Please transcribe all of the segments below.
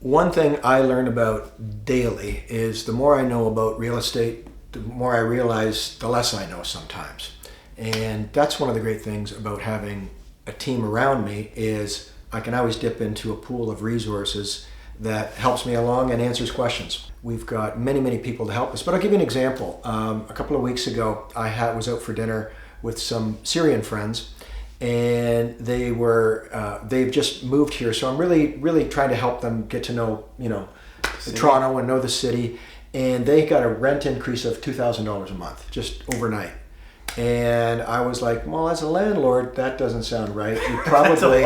One thing I learn about daily is the more I know about real estate, the more I realize the less I know sometimes. And that's one of the great things about having a team around me is I can always dip into a pool of resources that helps me along and answers questions. We've got many, many people to help us, but I'll give you an example. A couple of weeks ago, was out for dinner with some Syrian friends, and they've just moved here, so I'm really trying to help them get to know, Toronto and know the city. And they got a rent increase of $2,000 a month, just overnight. And I was like, well, as a landlord, that doesn't sound right. You probably,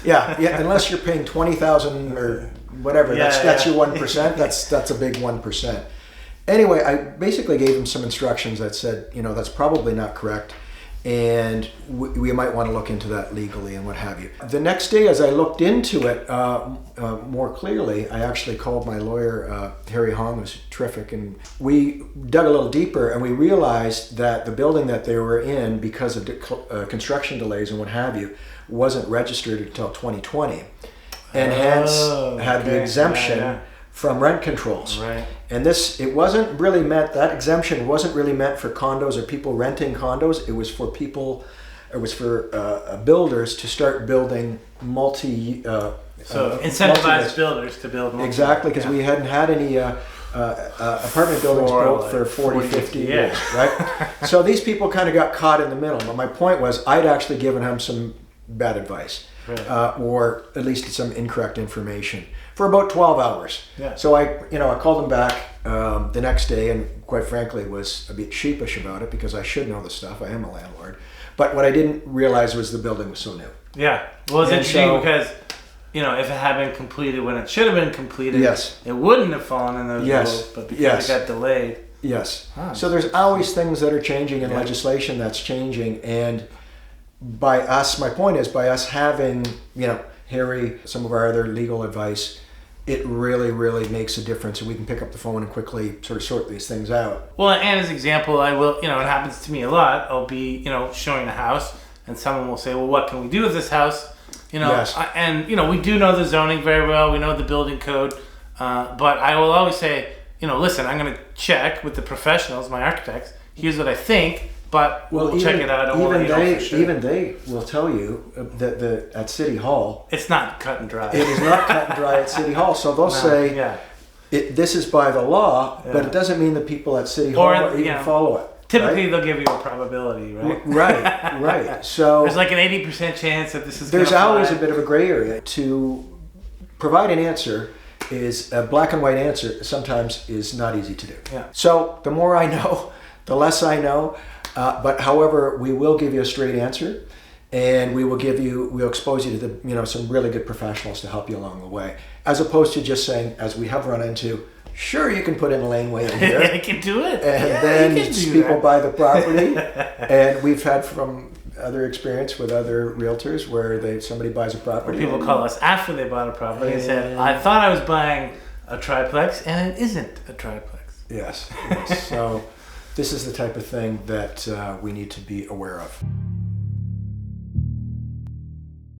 yeah, unless you're paying $20,000 or whatever, that's your 1%. That's a big 1%. Anyway, I basically gave them some instructions that said, that's probably not correct, and we might want to look into that legally and what have you. The next day, as I looked into it more clearly, I actually called my lawyer, Harry Hong, who's terrific, and we dug a little deeper, and we realized that the building that they were in, because of construction delays and what have you, wasn't registered until 2020, and hence had the exemption from rent controls. Right. And it wasn't really meant, that exemption wasn't really meant for condos or people renting condos. It was for builders to start building incentivize builders to build multi. Exactly, because we hadn't had any apartment buildings built for 40, 50 years, right? So these people kind of got caught in the middle. But my point was, I'd actually given them some bad advice, or at least some incorrect information for about 12 hours. Yeah. So I called them back the next day, and quite frankly was a bit sheepish about it because I should know the stuff. I am a landlord. But what I didn't realize was the building was so new. Yeah. Well, it's interesting because, if it had been completed when it should have been completed, it wouldn't have fallen in those rules, but because it got delayed. Yes. So there's always things that are changing in legislation that's changing, and by us, my point is, by us having, Harry, some of our other legal advice, it really, really makes a difference, and we can pick up the phone and quickly sort of sort these things out. Well, and as an example, I will, it happens to me a lot. I'll be, showing a house, and someone will say, well, what can we do with this house? Yes. We do know the zoning very well. We know the building code. But I will always say, listen, I'm going to check with the professionals, my architects. Here's what I think. But we'll check it out. Even they will tell you that at City Hall, it's not cut and dry. It is not cut and dry at City Hall. So they'll say, this is by the law, but it doesn't mean that people at City Hall even follow it. Typically, they'll give you a probability, right? Right. So there's like an 80% chance that this is. There's always a bit of a gray area. To provide an answer is a black and white answer. Sometimes is not easy to do. Yeah. So the more I know, the less I know. But however, we will give you a straight answer, and we'll expose you to some really good professionals to help you along the way, as opposed to just saying, as we have run into, sure, you can put in a laneway in here. I can do it. And then people buy the property, and we've had from other experience with other realtors where somebody buys a property. People call us after they bought a property and said, I thought I was buying a triplex, and it isn't a triplex. Yes. So this is the type of thing that we need to be aware of.